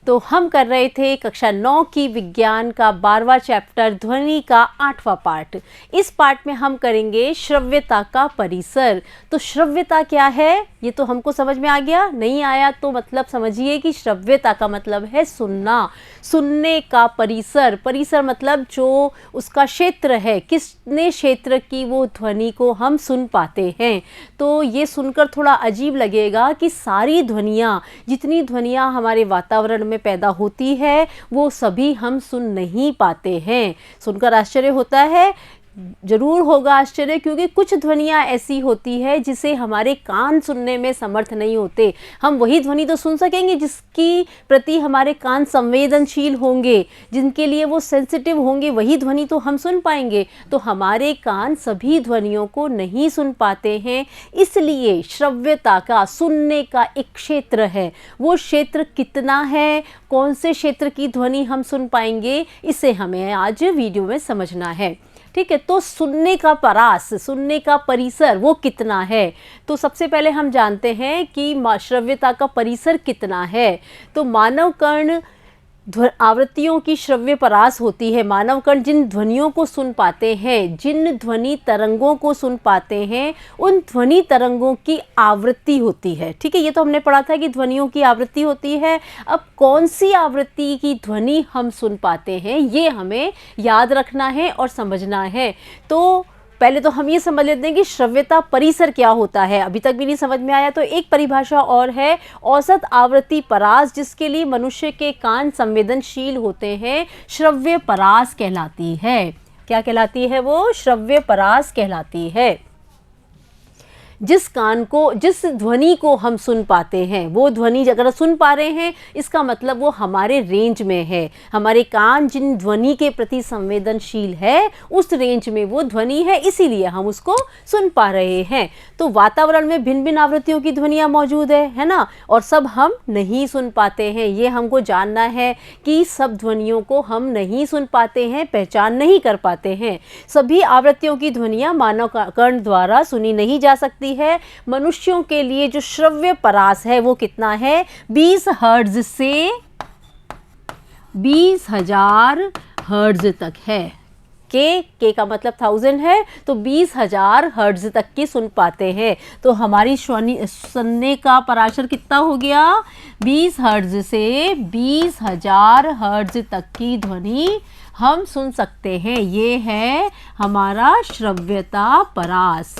तो हम कर रहे थे कक्षा 9 की विज्ञान का 12वां चैप्टर ध्वनि का 8वां पार्ट। इस पार्ट में हम करेंगे श्रव्यता का परिसर। तो श्रव्यता क्या है ये तो हमको समझ में आ गया, नहीं आया तो मतलब समझिए कि श्रव्यता का मतलब है सुनना, सुनने का परिसर। परिसर मतलब जो उसका क्षेत्र है, कितने क्षेत्र की वो ध्वनि को हम सुन पाते हैं। तो ये सुनकर थोड़ा अजीब लगेगा कि सारी ध्वनियाँ, जितनी ध्वनियाँ हमारे वातावरण में पैदा होती है वो सभी हम सुन नहीं पाते हैं। सुनकर आश्चर्य होता है, जरूर होगा आश्चर्य, क्योंकि कुछ ध्वनियाँ ऐसी होती है जिसे हमारे कान सुनने में समर्थ नहीं होते। हम वही ध्वनि तो सुन सकेंगे जिसकी प्रति हमारे कान संवेदनशील होंगे, जिनके लिए वो सेंसिटिव होंगे, वही ध्वनि तो हम सुन पाएंगे। तो हमारे कान सभी ध्वनियों को नहीं सुन पाते हैं, इसलिए श्रव्यता का, सुनने का एक क्षेत्र है। वो क्षेत्र कितना है, कौन से क्षेत्र की ध्वनि हम सुन पाएंगे, इसे हमें आज वीडियो में समझना है। ठीक है, तो सुनने का परास, सुनने का परिसर वो कितना है। तो सबसे पहले हम जानते हैं कि श्रव्यता का परिसर कितना है। तो मानव कर्ण आवृत्तियों की श्रव्य परास होती है। मानव कर्ण जिन ध्वनियों को सुन पाते हैं, जिन ध्वनि तरंगों को सुन पाते हैं, उन ध्वनि तरंगों की आवृत्ति होती है। ठीक है, ये तो हमने पढ़ा था कि ध्वनियों की आवृत्ति होती है। अब कौन सी आवृत्ति की ध्वनि हम सुन पाते हैं ये हमें याद रखना है और समझना है। तो पहले तो हम ये समझ लेते हैं कि श्रव्यता परिसर क्या होता है। अभी तक भी नहीं समझ में आया तो एक परिभाषा और है, औसत आवृत्ति परास, जिसके लिए मनुष्य के कान संवेदनशील होते हैं, श्रव्य परास कहलाती है। क्या कहलाती है वो? श्रव्य परास कहलाती है। जिस कान को, जिस ध्वनि को हम सुन पाते हैं, वो ध्वनि अगर सुन पा रहे हैं इसका मतलब वो हमारे रेंज में है। हमारे कान जिन ध्वनि के प्रति संवेदनशील है उस रेंज में वो ध्वनि है, इसीलिए हम उसको सुन पा रहे हैं। तो वातावरण में भिन्न भिन्न आवृत्तियों की ध्वनियाँ मौजूद है ना, और सब हम नहीं सुन पाते हैं। ये हमको जानना है कि सब ध्वनियों को हम नहीं सुन पाते हैं, पहचान नहीं कर पाते हैं। सभी आवृत्तियों की ध्वनियाँ मानव कर्ण द्वारा सुनी नहीं जा सकती है। मनुष्यों के लिए जो श्रव्य परास है वो कितना है? 20 हर्ट्ज से 20,000 हर्ट्ज तक है। के का मतलब 1000 है, तो 20,000 हर्ट्ज तक की सुन पाते हैं। तो हमारी सुनने का पराशर कितना हो गया? 20 हर्ट्ज से 20,000 हर्ट्ज तक की ध्वनि हम सुन सकते हैं। ये है हमारा श्रव्यता परास।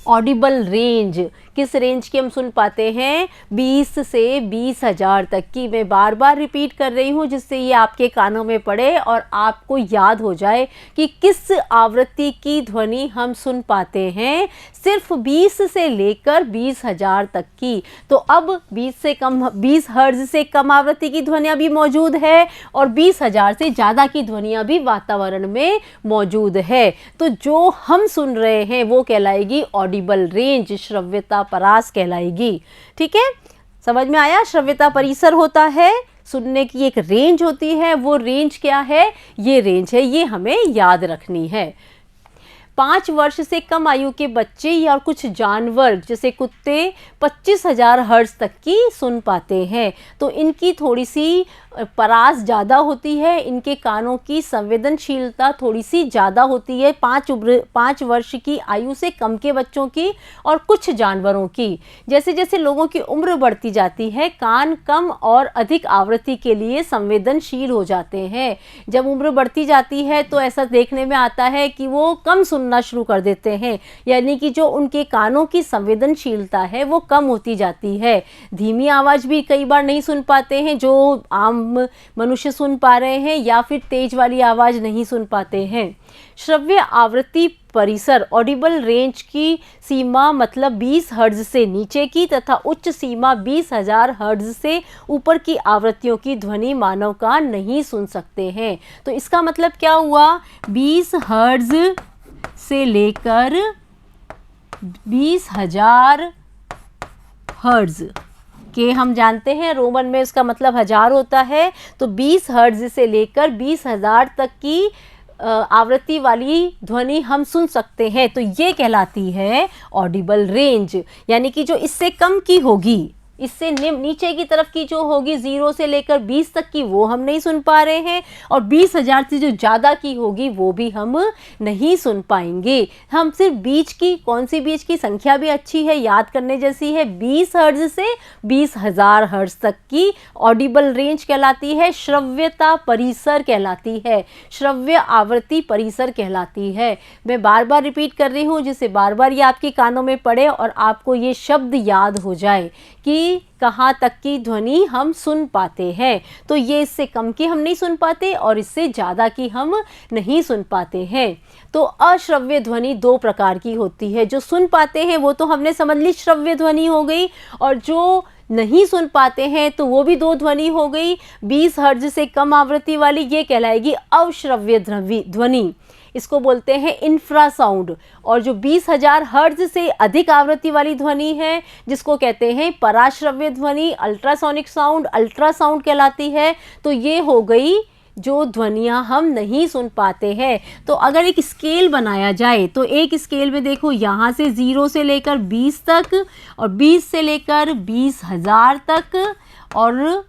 ऑडिबल रेंज, किस रेंज की हम सुन पाते हैं? 20 से 20,000 तक की। मैं बार बार रिपीट कर रही हूँ जिससे ये आपके कानों में पड़े और आपको याद हो जाए कि किस आवृत्ति की ध्वनि हम सुन पाते हैं। सिर्फ 20 से लेकर 20,000 तक की। तो अब 20 हर्ट्ज से कम आवृत्ति की ध्वनियाँ भी मौजूद है और 20,000 से ज़्यादा की ध्वनियाँ भी वातावरण में मौजूद है। तो जो हम सुन रहे हैं वो कहलाएगी ऑडिबल रेंज, श्रव्यता परास कहलाएगी। ठीक है, समझ में आया? श्रव्यता परिसर होता है, सुनने की एक रेंज होती है। वो रेंज क्या है? ये रेंज है, ये हमें याद रखनी है। 5 वर्ष से कम आयु के बच्चे या कुछ जानवर जैसे कुत्ते 25,000 हर्ट्ज तक की सुन पाते हैं। तो इनकी थोड़ी सी परास ज़्यादा होती है, इनके कानों की संवेदनशीलता थोड़ी सी ज़्यादा होती है 5 वर्ष की आयु से कम के बच्चों की और कुछ जानवरों की। जैसे जैसे लोगों की उम्र बढ़ती जाती है, कान कम और अधिक आवृत्ति के लिए संवेदनशील हो जाते हैं। जब उम्र बढ़ती जाती है तो ऐसा देखने में आता है कि वो कम सुनना शुरू कर देते हैं, यानी कि जो उनके कानों की संवेदनशीलता है वो कम होती जाती है। धीमी आवाज़ भी कई बार नहीं सुन पाते हैं जो आम मनुष्य सुन पा रहे हैं, या फिर तेज वाली आवाज़ नहीं सुन पाते हैं। श्रव्य आवृत्ति परिसर, ऑडिबल रेंज की सीमा मतलब 20 हर्ट्ज से नीचे की तथा उच्च सीमा 20,000 हर्ट्ज से ऊपर की आवृत्तियों की ध्वनि मानव कान नहीं सुन सकते हैं। तो इसका मतलब क्या हुआ? 20 हर्ट्ज से लेकर 20,000 हर्ट्ज के हम जानते हैं रोमन में उसका मतलब 1000 होता है। तो 20 हर्ट्ज से लेकर 20,000 तक की आवृत्ति वाली ध्वनि हम सुन सकते हैं। तो ये कहलाती है ऑडिबल रेंज, यानी कि जो इससे कम की होगी इससे नीचे की तरफ की जो होगी 0 से लेकर 20 तक की वो हम नहीं सुन पा रहे हैं, और 20,000 से जो ज़्यादा की होगी वो भी हम नहीं सुन पाएंगे। हम सिर्फ बीच की, कौन सी बीच की संख्या भी अच्छी है, याद करने जैसी है, 20 हर्ट्ज से 20,000 हर्ट्ज तक की ऑडिबल रेंज कहलाती है, श्रव्यता परिसर कहलाती है, श्रव्य आवृत्ति परिसर कहलाती है। मैं बार बार रिपीट कर रही हूँ जिससे बार बार ये आपके कानों में पड़े और आपको ये शब्द याद हो जाए कि कहाँ तक की ध्वनि हम सुन पाते हैं। तो ये इससे कम की हम नहीं सुन पाते और इससे ज़्यादा की हम नहीं सुन पाते हैं। तो अश्रव्य ध्वनि दो प्रकार की होती है। जो सुन पाते हैं वो तो हमने समझ ली श्रव्य ध्वनि हो गई, और जो नहीं सुन पाते हैं तो वो भी दो ध्वनि हो गई। 20 हर्ट्ज से कम आवृत्ति वाली ये कहलाएगी अश्रव्य ध्वनि, इसको बोलते हैं इंफ्रासाउंड। और जो 20,000 हर्ट्ज से अधिक आवृत्ति वाली ध्वनि है जिसको कहते हैं पराश्रव्य ध्वनि, अल्ट्रासोनिक साउंड, अल्ट्रासाउंड कहलाती है। तो ये हो गई जो ध्वनियाँ हम नहीं सुन पाते हैं। तो अगर एक स्केल बनाया जाए तो एक स्केल में देखो, यहाँ से 0 से लेकर 20 तक, और 20 से लेकर 20,000 तक, और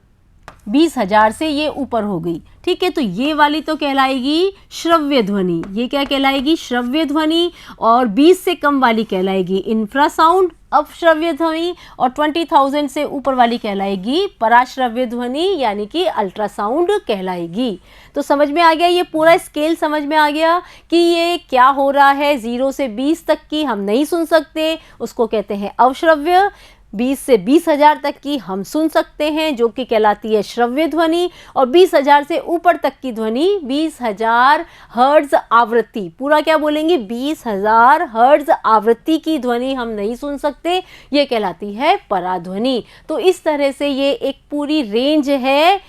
20,000 से ये ऊपर हो गई, ठीक है। तो ये वाली तो कहलाएगी श्रव्य ध्वनि, ये क्या कहलाएगी, श्रव्य ध्वनि। और 20 से कम वाली कहलाएगी इंफ्रासाउंड, अपश्रव्य ध्वनि। और 20,000 से ऊपर वाली कहलाएगी पराश्रव्य ध्वनि, यानी कि अल्ट्रासाउंड कहलाएगी। तो समझ में आ गया, ये पूरा स्केल समझ में आ गया कि ये क्या हो रहा है। 0 से 20 तक की हम नहीं सुन सकते, उसको कहते हैं अवश्रव्य। 20 से 20,000 तक की हम सुन सकते हैं, जो कि कहलाती है श्रव्य ध्वनि। और 20,000 से ऊपर तक की ध्वनि, 20,000 हर्ट्ज आवृत्ति, पूरा क्या बोलेंगे, 20,000 हर्ट्ज आवृत्ति की ध्वनि हम नहीं सुन सकते, ये कहलाती है पराध्वनि। तो इस तरह से ये एक पूरी रेंज है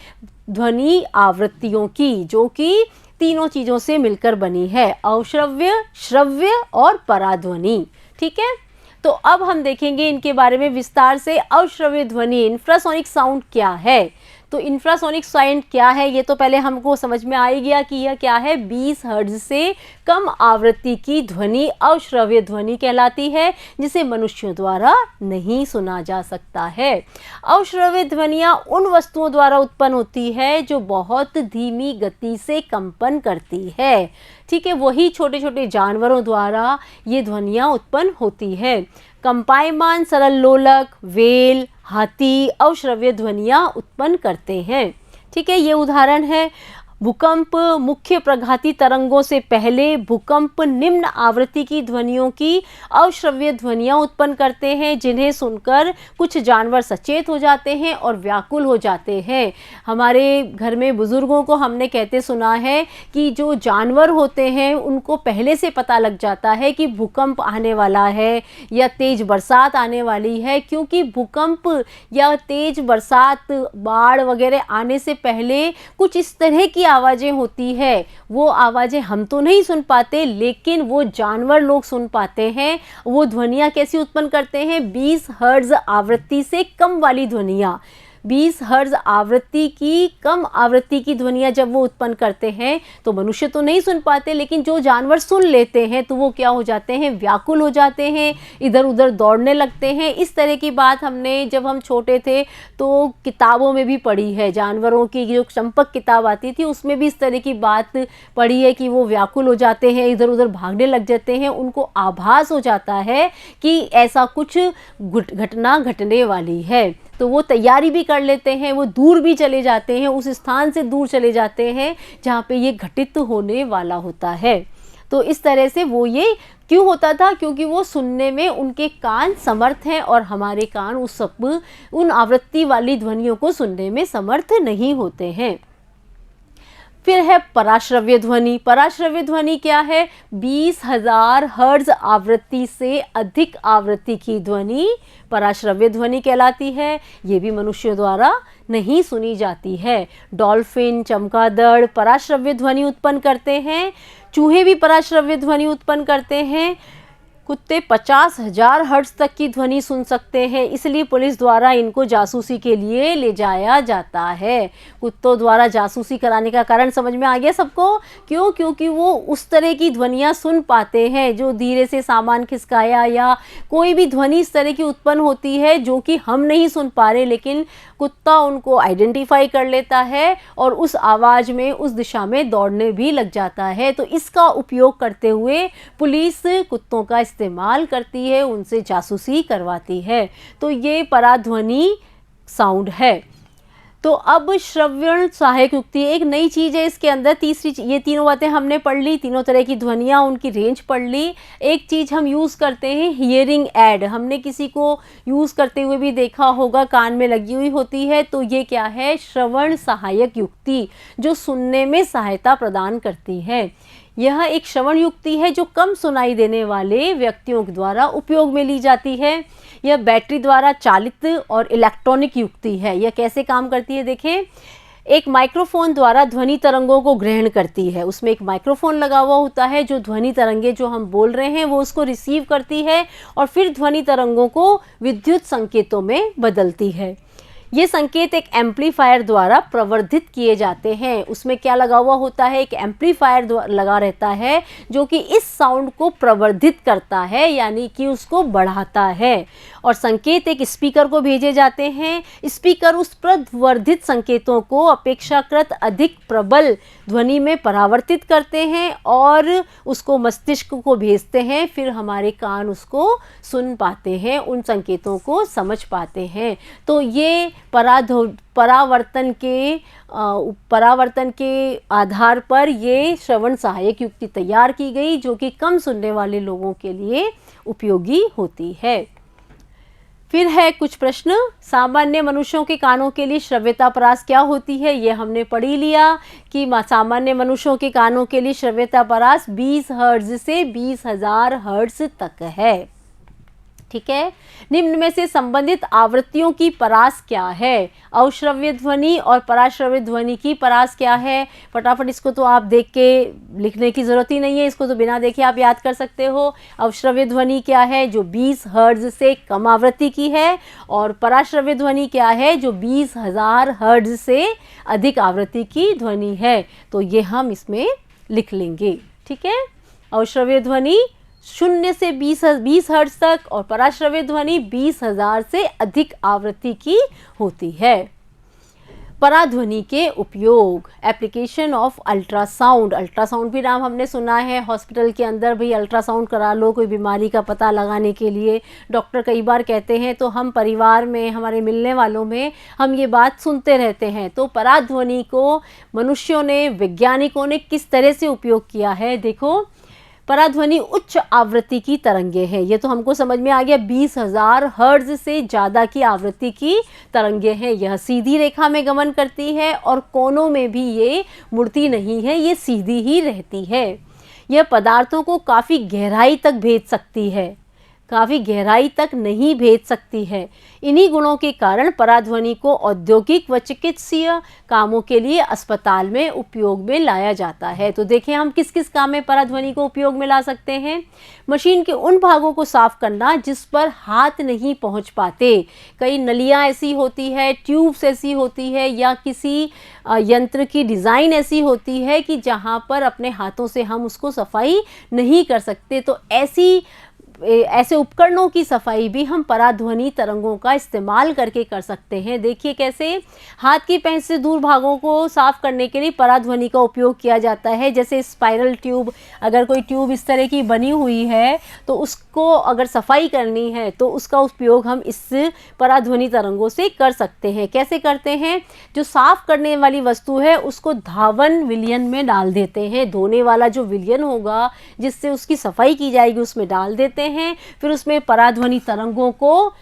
ध्वनि आवृत्तियों की, जो कि तीनों चीज़ों से मिलकर बनी है, अवश्रव्य, श्रव्य और पराध्वनि, ठीक है। तो अब हम देखेंगे इनके बारे में विस्तार से। अश्रव्य ध्वनि, इंफ्रासोनिक साउंड क्या है। तो इंफ्रासोनिक साउंड क्या है ये तो पहले हमको समझ में आ ही गया कि यह क्या है। 20 हर्ट्ज से कम आवृत्ति की ध्वनि अश्रव्य ध्वनि कहलाती है, जिसे मनुष्यों द्वारा नहीं सुना जा सकता है। अश्रव्य ध्वनियाँ उन वस्तुओं द्वारा उत्पन्न होती है जो बहुत धीमी गति से कंपन करती है, ठीक है। वही छोटे छोटे जानवरों द्वारा ये ध्वनियाँ उत्पन्न होती है। कंपायमान सरल लोलक, वेल, हाथी अश्रव्य ध्वनियाँ उत्पन्न करते हैं, ठीक है। ये उदाहरण है। भूकंप मुख्य प्रघाती तरंगों से पहले भूकंप निम्न आवृत्ति की ध्वनियों की अश्रव्य ध्वनियाँ उत्पन्न करते हैं, जिन्हें सुनकर कुछ जानवर सचेत हो जाते हैं और व्याकुल हो जाते हैं। हमारे घर में बुजुर्गों को हमने कहते सुना है कि जो जानवर होते हैं उनको पहले से पता लग जाता है कि भूकंप आने वाला है या तेज बरसात आने वाली है, क्योंकि भूकंप या तेज बरसात, बाढ़ वगैरह आने से पहले कुछ इस तरह की आवाज़ें होती है। वो आवाज़ें हम तो नहीं सुन पाते, लेकिन वो जानवर लोग सुन पाते हैं। वो ध्वनियाँ कैसी उत्पन्न करते हैं, 20 हर्ट्ज आवृत्ति से कम वाली ध्वनियाँ, 20 हर्ट्ज आवृत्ति की कम आवृत्ति की ध्वनियाँ जब वो उत्पन्न करते हैं तो मनुष्य तो नहीं सुन पाते, लेकिन जो जानवर सुन लेते हैं तो वो क्या हो जाते हैं, व्याकुल हो जाते हैं, इधर उधर दौड़ने लगते हैं। इस तरह की बात हमने जब हम छोटे थे तो किताबों में भी पढ़ी है। जानवरों की जो चंपक किताब आती थी उसमें भी इस तरह की बात पढ़ी है कि वो व्याकुल हो जाते हैं, इधर उधर भागने लग जाते हैं, उनको आभास हो जाता है कि ऐसा कुछ घटना घटने वाली है। तो वो तैयारी भी कर लेते हैं, वो दूर भी चले जाते हैं, उस स्थान से दूर चले जाते हैं जहाँ पे ये घटित होने वाला होता है। तो इस तरह से वो ये क्यों होता था, क्योंकि वो सुनने में उनके कान समर्थ हैं और हमारे कान उन आवृत्ति वाली ध्वनियों को सुनने में समर्थ नहीं होते हैं। फिर है पराश्रव्य ध्वनि। पराश्रव्य ध्वनि क्या है, 20,000 हर्ट्ज आवृत्ति से अधिक आवृत्ति की ध्वनि पराश्रव्य ध्वनि कहलाती है। ये भी मनुष्यों द्वारा नहीं सुनी जाती है। डॉल्फिन, चमगादड़ पराश्रव्य ध्वनि उत्पन्न करते हैं। चूहे भी पराश्रव्य ध्वनि उत्पन्न करते हैं। कुत्ते 50,000 हर्ट्ज तक की ध्वनि सुन सकते हैं, इसलिए पुलिस द्वारा इनको जासूसी के लिए ले जाया जाता है। कुत्तों द्वारा जासूसी कराने का कारण समझ में आ गया सबको? क्यों? क्योंकि वो उस तरह की ध्वनियाँ सुन पाते हैं जो धीरे से सामान खिसकाया या कोई भी ध्वनि इस तरह की उत्पन्न होती है जो कि हम नहीं सुन पा रहे, लेकिन कुत्ता उनको आइडेंटिफाई कर लेता है और उस आवाज़ में उस दिशा में दौड़ने भी लग जाता है। तो इसका उपयोग करते हुए पुलिस कुत्तों का इस्तेमाल करती है, उनसे जासूसी करवाती है। तो ये पराध्वनि साउंड है। तो अब श्रवण सहायक युक्ति एक नई चीज़ है इसके अंदर। तीसरी, ये तीनों बातें हमने पढ़ ली, तीनों तरह की ध्वनियाँ, उनकी रेंज पढ़ ली। एक चीज़ हम यूज़ करते हैं हियरिंग ऐड, हमने किसी को यूज़ करते हुए भी देखा होगा, कान में लगी हुई होती है। तो ये क्या है? श्रवण सहायक युक्ति, जो सुनने में सहायता प्रदान करती है। यह एक श्रवण युक्ति है जो कम सुनाई देने वाले व्यक्तियों के द्वारा उपयोग में ली जाती है। यह बैटरी द्वारा चालित और इलेक्ट्रॉनिक युक्ति है। यह कैसे काम करती है? देखें, एक माइक्रोफोन द्वारा ध्वनि तरंगों को ग्रहण करती है। उसमें एक माइक्रोफोन लगा हुआ होता है जो ध्वनि तरंगे जो हम बोल रहे हैं वो उसको रिसीव करती है और फिर ध्वनि तरंगों को विद्युत संकेतों में बदलती है। ये संकेत एक एम्पलीफायर द्वारा प्रवर्धित किए जाते हैं। उसमें क्या लगा हुआ होता है? एक एम्पलीफायर लगा रहता है जो कि इस साउंड को प्रवर्धित करता है, यानी कि उसको बढ़ाता है। और संकेत एक स्पीकर को भेजे जाते हैं। स्पीकर उस प्रवर्धित संकेतों को अपेक्षाकृत अधिक प्रबल ध्वनि में परावर्तित करते हैं और उसको मस्तिष्क को भेजते हैं। फिर हमारे कान उसको सुन पाते हैं, उन संकेतों को समझ पाते हैं। तो ये परावर्तन के आधार पर ये श्रवण सहायक युक्ति तैयार की गई जो कि कम सुनने वाले लोगों के लिए उपयोगी होती है। फिर है कुछ प्रश्न। सामान्य मनुष्यों के कानों के लिए श्रव्यता परास क्या होती है? ये हमने पढ़ ही लिया कि सामान्य मनुष्यों के कानों के लिए श्रव्यता परास 20 हर्ट्ज से 20,000 हर्ट्ज तक है। ठीक है। निम्न में से संबंधित आवृत्तियों की परास क्या है? अवश्रव्य ध्वनि और पराश्रव्य ध्वनि की परास क्या है? फटाफट इसको तो आप देख के लिखने की ज़रूरत ही नहीं है, इसको तो बिना देखे आप याद कर सकते हो। अवश्रव्य ध्वनि क्या है? जो 20 हर्ट्ज से कम आवृत्ति की है। और पराश्रव्य ध्वनि क्या है? जो 20,000 हर्ट्ज से अधिक आवृत्ति की ध्वनि है। तो ये हम इसमें लिख लेंगे। ठीक है। अवश्रव्य ध्वनि 0 से 20 हर्ट्ज तक और पराश्रव्य ध्वनि 20,000 से अधिक आवृत्ति की होती है। पराध्वनि के उपयोग, एप्लीकेशन ऑफ अल्ट्रासाउंड। अल्ट्रासाउंड भी नाम हमने सुना है। हॉस्पिटल के अंदर भी अल्ट्रासाउंड करा लो कोई बीमारी का पता लगाने के लिए, डॉक्टर कई बार कहते हैं, तो हम परिवार में, हमारे मिलने वालों में हम ये बात सुनते रहते हैं। तो पराध्वनि को मनुष्यों ने, वैज्ञानिकों ने किस तरह से उपयोग किया है? देखो, पराध्वनि उच्च आवृत्ति की तरंगे हैं। ये तो हमको समझ में आ गया, 20,000 हर्ट्ज से ज़्यादा की आवृत्ति की तरंगे हैं। यह सीधी रेखा में गमन करती है और कोनों में भी ये मुड़ती नहीं है, ये सीधी ही रहती है। यह पदार्थों को काफ़ी गहराई तक भेज सकती है, काफ़ी गहराई तक नहीं भेज सकती है। इन्हीं गुणों के कारण पराध्वनि को औद्योगिक व चिकित्सीय कामों के लिए अस्पताल में उपयोग में लाया जाता है। तो देखें हम किस किस काम में पराध्वनि को उपयोग में ला सकते हैं। मशीन के उन भागों को साफ करना जिस पर हाथ नहीं पहुंच पाते। कई नलियां ऐसी होती है, ट्यूब्स ऐसी होती है, या किसी यंत्र की डिज़ाइन ऐसी होती है कि जहां पर अपने हाथों से हम उसको सफाई नहीं कर सकते। तो ऐसे उपकरणों की सफाई भी हम पराध्वनि तरंगों का इस्तेमाल करके कर सकते हैं। देखिए कैसे हाथ की पैंच से दूर भागों को साफ करने के लिए पराध्वनि का उपयोग किया जाता है। जैसे स्पाइरल ट्यूब, अगर कोई ट्यूब इस तरह की बनी हुई है तो उसको अगर सफाई करनी है तो उसका उपयोग हम इस पराध्वनि तरंगों से कर सकते हैं। कैसे करते हैं? जो साफ करने वाली वस्तु है उसको धावन विलयन में डाल देते हैं। धोने वाला जो विलयन होगा जिससे उसकी सफाई की जाएगी उसमें डाल देते हैं। फिर उसमें पराध्वनि तरंगों को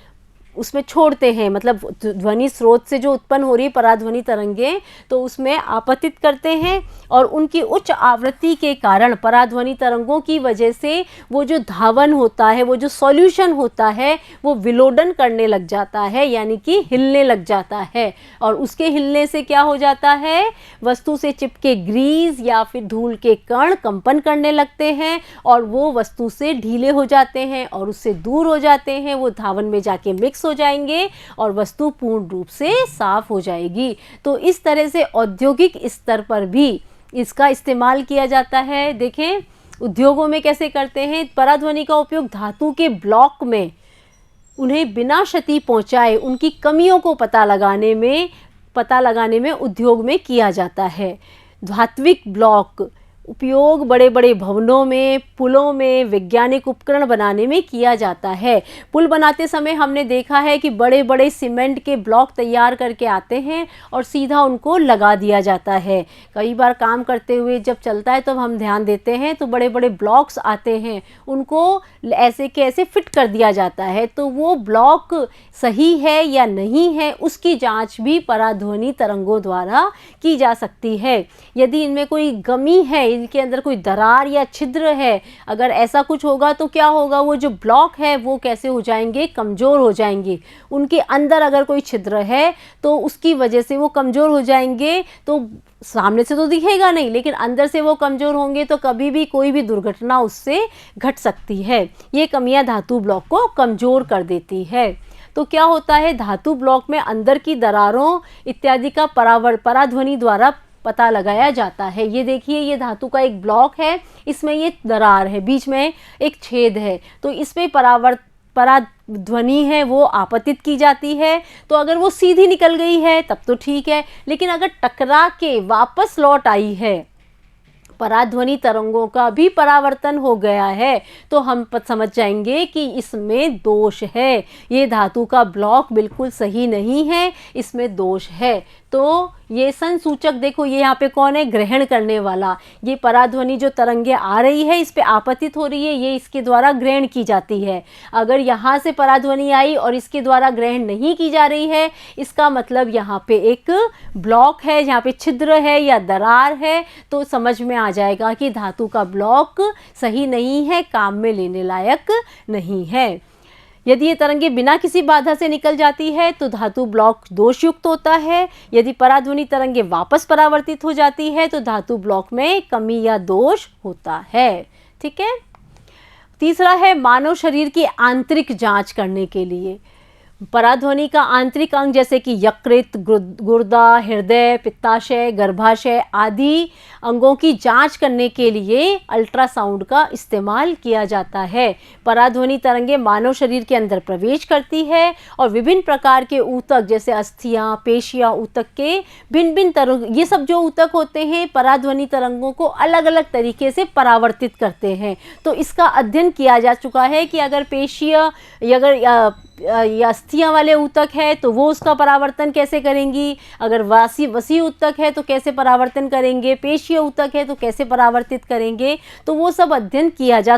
उसमें छोड़ते हैं, मतलब ध्वनि स्रोत से जो उत्पन्न हो रही है पराध्वनि तरंगें, तो उसमें आपतित करते हैं और उनकी उच्च आवृत्ति के कारण पराध्वनि तरंगों की वजह से वो जो धावन होता है, वो जो सॉल्यूशन होता है, वो विलोडन करने लग जाता है, यानी कि हिलने लग जाता है। और उसके हिलने से क्या हो जाता है, वस्तु से चिपके ग्रीस या फिर धूल के कण कंपन करने लगते हैं और वो वस्तु से ढीले हो जाते हैं और उससे दूर हो जाते हैं, वो धावन में जाके मिक्स हो जाएंगे और वस्तु पूर्ण रूप से साफ हो जाएगी। तो इस तरह से औद्योगिक स्तर पर भी इसका इस्तेमाल किया जाता है। देखें उद्योगों में कैसे करते हैं, पराध्वनि का उपयोग धातु के ब्लॉक में उन्हें बिना क्षति पहुंचाए उनकी कमियों को पता लगाने में उद्योग में किया जाता है। धात्विक ब्लॉक उपयोग बड़े बड़े भवनों में, पुलों में, वैज्ञानिक उपकरण बनाने में किया जाता है। पुल बनाते समय हमने देखा है कि बड़े बड़े सीमेंट के ब्लॉक तैयार करके आते हैं और सीधा उनको लगा दिया जाता है। कई बार काम करते हुए जब चलता है तो हम ध्यान देते हैं तो बड़े बड़े ब्लॉक्स आते हैं, उनको ऐसे के ऐसे फिट कर दिया जाता है। तो वो ब्लॉक सही है या नहीं है उसकी जांच भी पराध्वनि तरंगों द्वारा की जा सकती है। यदि इनमें कोई गमी है, इनके अंदर कोई दरार या छिद्र है, अगर ऐसा कुछ होगा तो क्या होगा, वो जो ब्लॉक है वो कैसे हो जाएंगे, कमज़ोर हो जाएंगे। उनके अंदर अगर कोई छिद्र है तो उसकी वजह से वो कमज़ोर हो जाएंगे, तो सामने से तो दिखेगा नहीं लेकिन अंदर से वो कमज़ोर होंगे तो कभी भी कोई भी दुर्घटना उससे घट सकती है। ये कमियां धातु ब्लॉक को कमज़ोर कर देती है। तो क्या होता है, धातु ब्लॉक में अंदर की दरारों इत्यादि का पराध्वनि द्वारा पता लगाया जाता है। ये देखिए, ये धातु का एक ब्लॉक है, इसमें ये दरार है, बीच में एक छेद है, तो इसमें पराध्वनि है वो आपतित की जाती है। तो अगर वो सीधी निकल गई है तब तो ठीक है, लेकिन अगर टकरा के वापस लौट आई है, पराध्वनि तरंगों का भी परावर्तन हो गया है, तो हम समझ जाएंगे कि इसमें दोष है, ये धातु का ब्लॉक बिल्कुल सही नहीं है, इसमें दोष है। तो ये संसूचक देखो, ये यहाँ पे कौन है, ग्रहण करने वाला। ये पराध्वनि जो तरंगे आ रही है इस पे आपतित हो रही है, ये इसके द्वारा ग्रहण की जाती है। अगर यहाँ से पराध्वनि आई और इसके द्वारा ग्रहण नहीं की जा रही है, इसका मतलब यहाँ पे एक ब्लॉक है, यहाँ पे छिद्र है या दरार है, तो समझ में आ जाएगा कि धातु का ब्लॉक सही नहीं है, काम में लेने लायक नहीं है। यदि ये तरंगे बिना किसी बाधा से निकल जाती है तो धातु ब्लॉक दोषयुक्त होता है। यदि पराध्वनि तरंगे वापस परावर्तित हो जाती है तो धातु ब्लॉक में कमी या दोष होता है। ठीक है। तीसरा है मानव शरीर की आंतरिक जांच करने के लिए। पराध्वनि का आंतरिक अंग जैसे कि यकृत, गुर्दा, हृदय, पित्ताशय, गर्भाशय आदि अंगों की जांच करने के लिए अल्ट्रासाउंड का इस्तेमाल किया जाता है। पराध्वनि तरंगे मानव शरीर के अंदर प्रवेश करती है और विभिन्न प्रकार के ऊतक जैसे अस्थियां, पेशियां, ऊतक के भिन्न भिन्न तरंग, ये सब जो ऊतक होते हैं पराध्वनि तरंगों को अलग अलग तरीके से परावर्तित करते हैं। तो इसका अध्ययन किया जा चुका है कि अगर पेशियां, अगर अस्थियां वाले ऊतक है तो वो उसका परावर्तन कैसे करेंगी, अगर वसी ऊतक है तो कैसे परावर्तन करेंगे, पेशीय ऊतक है तो कैसे परावर्तित करेंगे, तो वो सब अध्ययन किया जा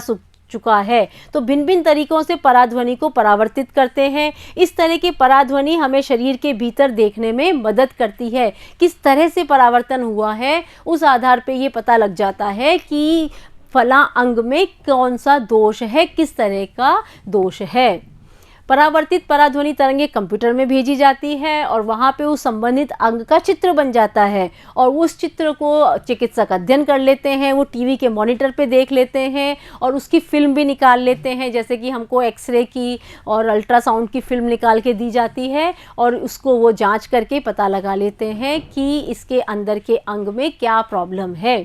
चुका है। तो भिन्न भिन्न तरीकों से पराध्वनि को परावर्तित करते हैं। इस तरह की पराध्वनि हमें शरीर के भीतर देखने में मदद करती है। किस तरह से परावर्तन हुआ है उस आधार पे ये पता लग जाता है कि फला अंग में कौन सा दोष है, किस तरह का दोष है। परावर्तित पराध्वनि तरंगे कंप्यूटर में भेजी जाती है और वहाँ पे उस संबंधित अंग का चित्र बन जाता है और उस चित्र को चिकित्सक अध्ययन कर लेते हैं, वो टीवी के मॉनिटर पे देख लेते हैं और उसकी फिल्म भी निकाल लेते हैं। जैसे कि हमको एक्सरे की और अल्ट्रासाउंड की फिल्म निकाल के दी जाती है और उसको वो जांच करके पता लगा लेते हैं कि इसके अंदर के अंग में क्या प्रॉब्लम है।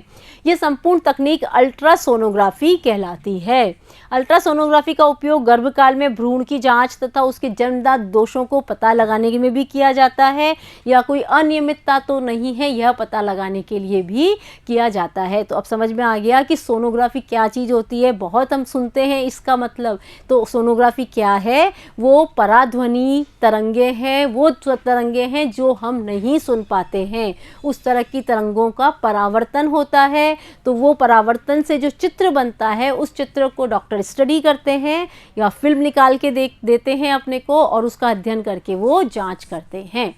ये संपूर्ण तकनीक अल्ट्रासोनोग्राफी कहलाती है। अल्ट्रासोनोग्राफी का उपयोग गर्भकाल में भ्रूण की जांच तथा उसके जन्मजात दोषों को पता लगाने में भी किया जाता है या कोई अनियमितता तो नहीं है यह पता लगाने के लिए भी किया जाता है। तो अब समझ में आ गया कि सोनोग्राफी क्या चीज़ होती है। बहुत हम सुनते हैं इसका मतलब, तो सोनोग्राफी क्या है, वो पराध्वनि तरंगे हैं, वो तरंगे हैं जो हम नहीं सुन पाते हैं, उस तरह की तरंगों का परावर्तन होता है। तो वो परावर्तन से जो चित्र बनता है उस चित्र को डॉक्टर स्टडी करते हैं या फिल्म निकाल के देख देते लेते हैं अपने को और उसका अध्ययन करके वो जांच करते हैं।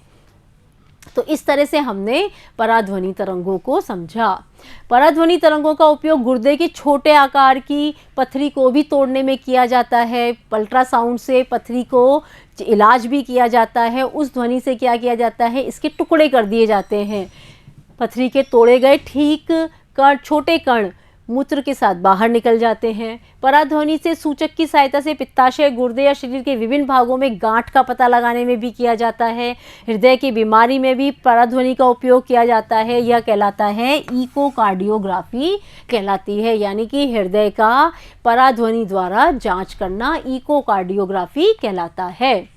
तो इस तरह से हमने पराध्वनि तरंगों को समझा। पराध्वनि तरंगों का उपयोग गुर्दे के छोटे आकार की पथरी को भी तोड़ने में किया जाता है। अल्ट्रासाउंड से पथरी को इलाज भी किया जाता है। उस ध्वनि से क्या किया जाता है, इसके टुकड़े कर दिए जाते हैं। पथरी के तोड़े गए ठीक कण, छोटे कण मूत्र के साथ बाहर निकल जाते हैं। पराध्वनि से सूचक की सहायता से पित्ताशय, गुर्दे या शरीर के विभिन्न भागों में गांठ का पता लगाने में भी किया जाता है। हृदय की बीमारी में भी पराध्वनि का उपयोग किया जाता है। यह कहलाता है इकोकार्डियोग्राफी कहलाती है, यानी कि हृदय का पराध्वनि द्वारा जांच करना इकोकार्डियोग्राफी कहलाता है।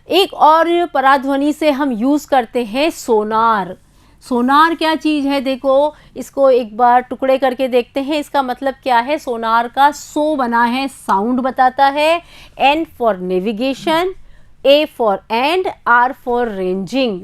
एक और पराध्वनि से हम यूज़ करते हैं सोनार। सोनार क्या चीज़ है, देखो इसको एक बार टुकड़े करके देखते हैं। इसका मतलब क्या है, सोनार का सो बना है, साउंड बताता है। N for navigation, A for and, R for ranging.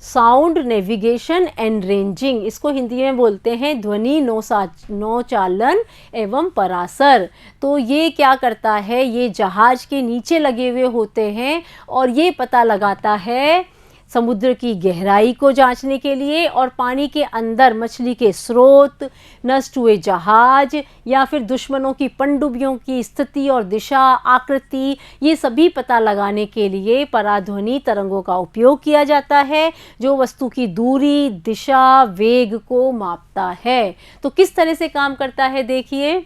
Sound, navigation and ranging, इसको हिंदी में बोलते हैं ध्वनि नौचालन एवं परासर। तो ये क्या करता है, ये जहाज के नीचे लगे हुए होते हैं और ये पता लगाता है समुद्र की गहराई को जांचने के लिए और पानी के अंदर मछली के स्रोत, नष्ट हुए जहाज या फिर दुश्मनों की पनडुब्बियों की स्थिति और दिशा, आकृति, ये सभी पता लगाने के लिए पराध्वनि तरंगों का उपयोग किया जाता है, जो वस्तु की दूरी, दिशा, वेग को मापता है। तो किस तरह से काम करता है, देखिए।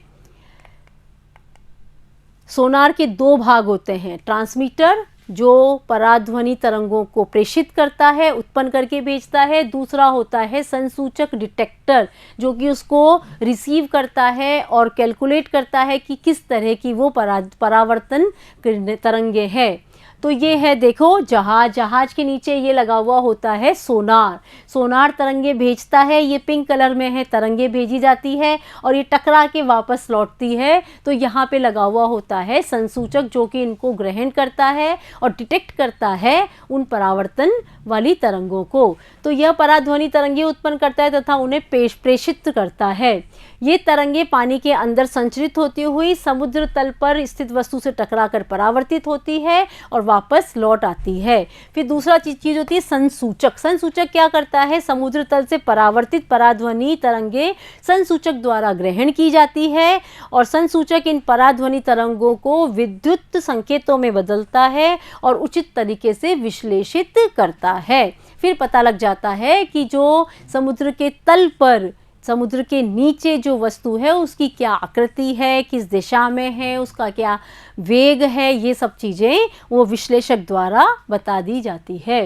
सोनार के दो भाग होते हैं, ट्रांसमीटर जो पराध्वनि तरंगों को प्रेषित करता है, उत्पन्न करके भेजता है। दूसरा होता है संसूचक डिटेक्टर, जो कि उसको रिसीव करता है और कैलकुलेट करता है कि किस तरह की वो परावर्तन तरंगे हैं। तो ये है, देखो जहाज के नीचे ये लगा हुआ होता है सोनार। सोनार तरंगे भेजता है, ये पिंक कलर में है, तरंगे भेजी जाती है और ये टकरा के वापस लौटती है। तो यहाँ पे लगा हुआ होता है संसूचक, जो कि इनको ग्रहण करता है और डिटेक्ट करता है उन परावर्तन वाली तरंगों को। तो यह पराध्वनि तरंगे उत्पन्न करता है तथा उन्हें प्रेषित करता है। ये तरंगे पानी के अंदर संचरित होती हुई समुद्र तल पर स्थित वस्तु से टकराकर परावर्तित होती है और वापस लौट आती है। फिर दूसरा चीज होती है संसूचक। संसूचक क्या करता है, समुद्र तल से परावर्तित पराध्वनि तरंगे संसूचक द्वारा ग्रहण की जाती है और संसूचक इन पराध्वनि तरंगों को विद्युत संकेतों में बदलता है और उचित तरीके से विश्लेषित करता है। फिर पता लग जाता है कि जो समुद्र के तल पर, समुद्र के नीचे जो वस्तु है उसकी क्या आकृति है, किस दिशा में है, उसका क्या वेग है, ये सब चीज़ें वो विश्लेषक द्वारा बता दी जाती है।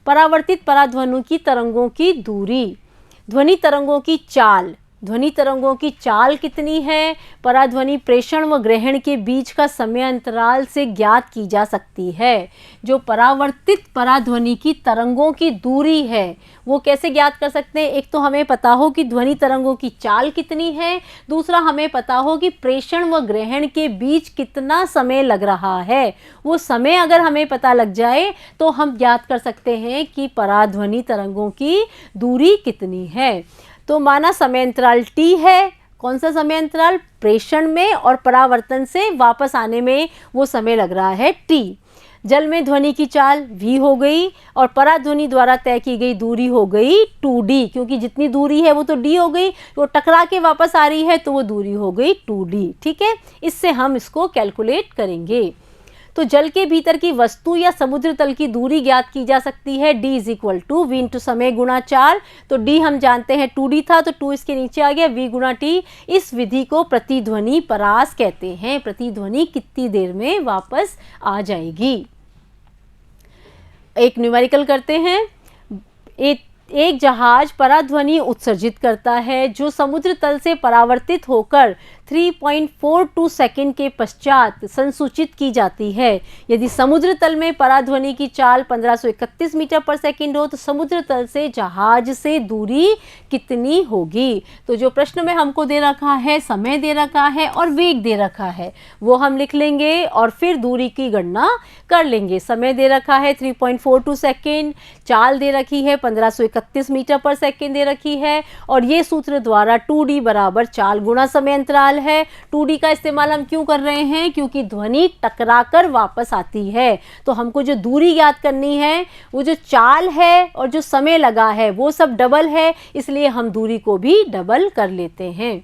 परावर्तित पराध्वनि की तरंगों की दूरी, ध्वनि तरंगों की चाल। ध्वनि तरंगों की चाल कितनी है, पराध्वनि प्रेषण व ग्रहण के बीच का समय अंतराल से ज्ञात की जा सकती है। जो परावर्तित पराध्वनि की तरंगों की दूरी है वो कैसे ज्ञात कर सकते हैं, एक तो हमें पता हो कि ध्वनि तरंगों की चाल कितनी है, दूसरा हमें पता हो कि प्रेषण व ग्रहण के बीच कितना समय लग रहा है। वो समय अगर हमें पता लग जाए तो हम ज्ञात कर सकते हैं कि पराध्वनि तरंगों की दूरी कितनी है। तो माना समय अंतराल T है, कौन सा समय अंतराल, प्रेषण में और परावर्तन से वापस आने में वो समय लग रहा है T। जल में ध्वनि की चाल V हो गई और पराध्वनि द्वारा तय की गई दूरी हो गई 2D, क्योंकि जितनी दूरी है वो तो D हो गई, वो टकरा के वापस आ रही है तो वो दूरी हो गई 2D। ठीक है, इससे हम इसको कैलकुलेट करेंगे। तो जल के भीतर की वस्तु या समुद्र तल की दूरी ज्ञात की जा सकती है D = V × समय गुणा चाल। तो D हम जानते हैं 2D था, तो 2 इसके नीचे आ गया, V × T। इस विधि को प्रतिध्वनि परास कहते हैं। प्रतिध्वनि कितनी देर में वापस आ जाएगी। एक न्यूमेरिकल करते हैं। एक जहाज पराध्वनि उत्सर्जित करता है जो समुद्र तल से परावर्तित होकर 3.42 सेकंड के पश्चात संसूचित की जाती है। यदि समुद्र तल में पराध्वनि की चाल 1531 मीटर पर सेकंड हो तो समुद्र तल से जहाज से दूरी कितनी होगी। तो जो प्रश्न में हमको दे रखा है, समय दे रखा है और वेग दे रखा है, वो हम लिख लेंगे और फिर दूरी की गणना कर लेंगे। समय दे रखा है 3.42 सेकंड, चाल दे रखी है 1531 31 मीटर पर सेकेंड दे रखी है, और ये सूत्र द्वारा 2d बराबर 4 गुना समय अंतराल है। 2d का इस्तेमाल हम क्यों कर रहे हैं? क्योंकि ध्वनि टकराकर वापस आती है, तो हमको जो दूरी याद करनी है, वो जो चाल है और जो समय लगा है वो सब डबल है, इसलिए हम दूरी को भी डबल कर लेते हैं।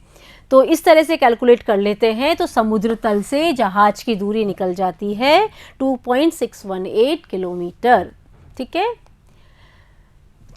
तो इस तरह से कैलकुलेट कर लेते हैं, तो समुद्र तल से जहाज की दूरी निकल जाती है 2.618 किलोमीटर। ठीक है।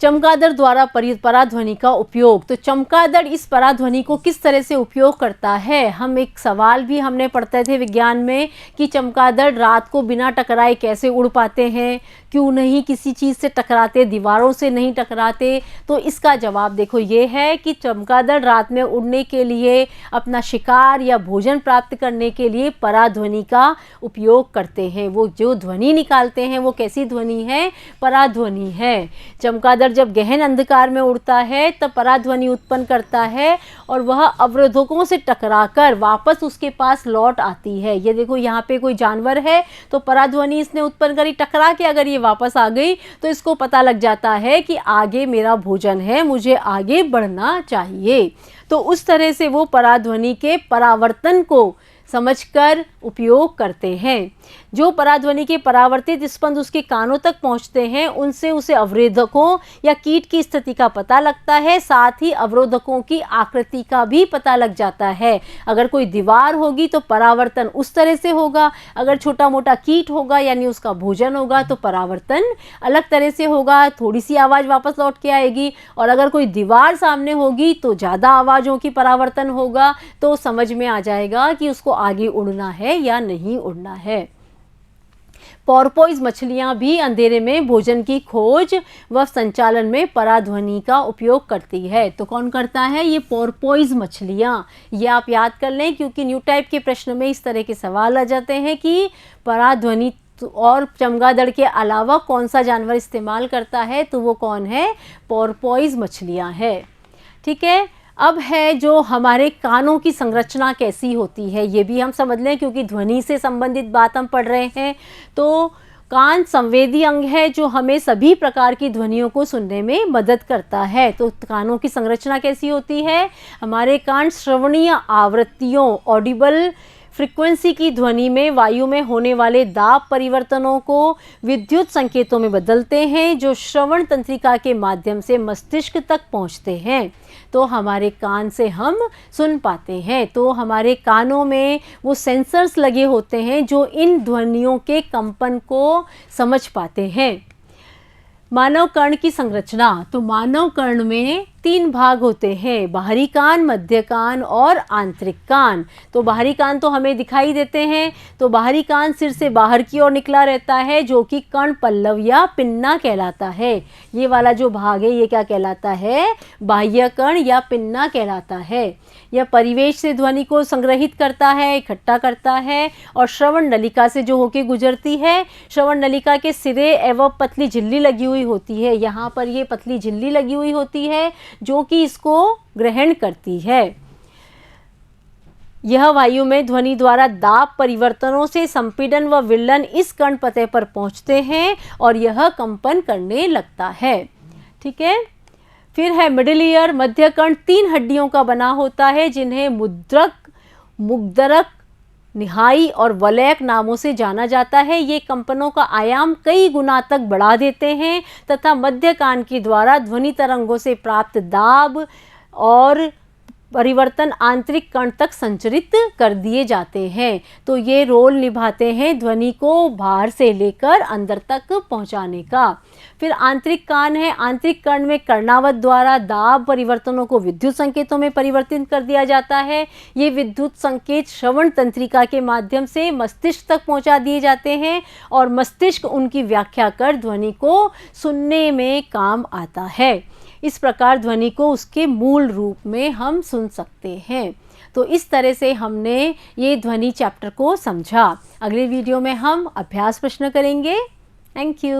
चमगादड़ द्वारा पराध्वनि का उपयोग, तो चमगादड़ इस पराध्वनि को किस तरह से उपयोग करता है? हम एक सवाल भी हमने पढ़ते थे विज्ञान में कि चमगादड़ रात को बिना टकराए कैसे उड़ पाते हैं, क्यों नहीं किसी चीज़ से टकराते, दीवारों से नहीं टकराते? तो इसका जवाब देखो ये है कि चमगादड़ रात में उड़ने के लिए, अपना शिकार या भोजन प्राप्त करने के लिए पराध्वनि का उपयोग करते हैं। वो जो ध्वनि निकालते हैं वो कैसी ध्वनि है? पराध्वनि है। चमगादड़ जब गहन अंधकार में उड़ता है तब पराध्वनि उत्पन्न करता है, और वह अवरोधकों से टकराकर वापस उसके पास लौट आती है। ये देखो यहाँ पे कोई जानवर है तो पराध्वनि इसने उत्पन्न करी, टकरा के अगर ये वापस आ गई तो इसको पता लग जाता है कि आगे मेरा भोजन है, मुझे आगे बढ़ना चाहिए। तो उस तरह से वो पराध्वनि के परावर्तन को समझकर उपयोग करते हैं। जो पराध्वनि के परावर्तित स्पंद उसके कानों तक पहुंचते हैं, उनसे उसे अवरोधकों या कीट की स्थिति का पता लगता है, साथ ही अवरोधकों की आकृति का भी पता लग जाता है। अगर कोई दीवार होगी तो परावर्तन उस तरह से होगा, अगर छोटा मोटा कीट होगा यानी उसका भोजन होगा तो परावर्तन अलग तरह से होगा, थोड़ी सी आवाज़ वापस लौट के आएगी, और अगर कोई दीवार सामने होगी तो ज़्यादा आवाज़ों की परावर्तन होगा, तो समझ में आ जाएगा कि उसको आगे उड़ना है या नहीं उड़ना है। पोर्पोइज मछलियां भी अंधेरे में भोजन की खोज व संचालन में पराध्वनि का उपयोग करती है। तो कौन करता है? ये पोर्पोइज मछलियां। ये आप याद कर लें, क्योंकि न्यू टाइप के प्रश्न में इस तरह के सवाल आ जाते हैं कि पराध्वनि और चमगादड़ के अलावा कौन सा जानवर इस्तेमाल करता है, तो वो कौन है? पोर्पोइज मछलियां है। ठीक है। अब है जो हमारे कानों की संरचना कैसी होती है, ये भी हम समझ लें, क्योंकि ध्वनि से संबंधित बात हम पढ़ रहे हैं। तो कान संवेदी अंग है जो हमें सभी प्रकार की ध्वनियों को सुनने में मदद करता है। तो कानों की संरचना कैसी होती है? हमारे कान श्रवणीय आवृत्तियों, ऑडिबल फ्रीक्वेंसी की ध्वनि में वायु में होने वाले दाब परिवर्तनों को विद्युत संकेतों में बदलते हैं, जो श्रवण तंत्रिका के माध्यम से मस्तिष्क तक पहुंचते हैं। तो हमारे कान से हम सुन पाते हैं। तो हमारे कानों में वो सेंसर्स लगे होते हैं जो इन ध्वनियों के कंपन को समझ पाते हैं। मानव कर्ण की संरचना, तो मानव कर्ण में 3 भाग होते हैं, बाहरी कान, मध्य कान और आंतरिक कान। तो बाहरी कान तो हमें दिखाई देते हैं। तो बाहरी कान सिर से बाहर की ओर निकला रहता है, जो कि कर्ण पल्लव या पिन्ना कहलाता है। ये वाला जो भाग है ये क्या कहलाता है? बाह्य कर्ण या पिन्ना कहलाता है। यह परिवेश से ध्वनि को संग्रहित करता है, इकट्ठा करता है, और श्रवण नलिका से जो होके गुजरती है। श्रवण नलिका के सिरे एवं पतली झिल्ली लगी हुई होती है, यहाँ पर ये पतली झिल्ली लगी हुई होती है जो कि इसको ग्रहण करती है। यह वायु में ध्वनि द्वारा दाब परिवर्तनों से संपीड़न व विलयन इस कर्ण पते पर पहुंचते हैं और यह कंपन करने लगता है। ठीक है। फिर है मिडिल ईयर। मध्य कर्ण 3 हड्डियों का बना होता है, जिन्हें मुद्रक, मुग्धरक, निहाई और वलयक नामों से जाना जाता है। ये कंपनों का आयाम कई गुना तक बढ़ा देते हैं तथा मध्य कान के द्वारा ध्वनि तरंगों से प्राप्त दाब और परिवर्तन आंतरिक कर्ण तक संचरित कर दिए जाते हैं। तो ये रोल निभाते हैं ध्वनि को बाहर से लेकर अंदर तक पहुंचाने का। फिर आंतरिक कान है। आंतरिक कर्ण में कर्णावत द्वारा दाब परिवर्तनों को विद्युत संकेतों में परिवर्तित कर दिया जाता है। ये विद्युत संकेत श्रवण तंत्रिका के माध्यम से मस्तिष्क तक पहुंचा दिए जाते हैं और मस्तिष्क उनकी व्याख्या कर ध्वनि को सुनने में काम आता है। इस प्रकार ध्वनि को उसके मूल रूप में हम सुन सकते हैं। तो इस तरह से हमने ये ध्वनि चैप्टर को समझा। अगले वीडियो में हम अभ्यास प्रश्न करेंगे। Thank you.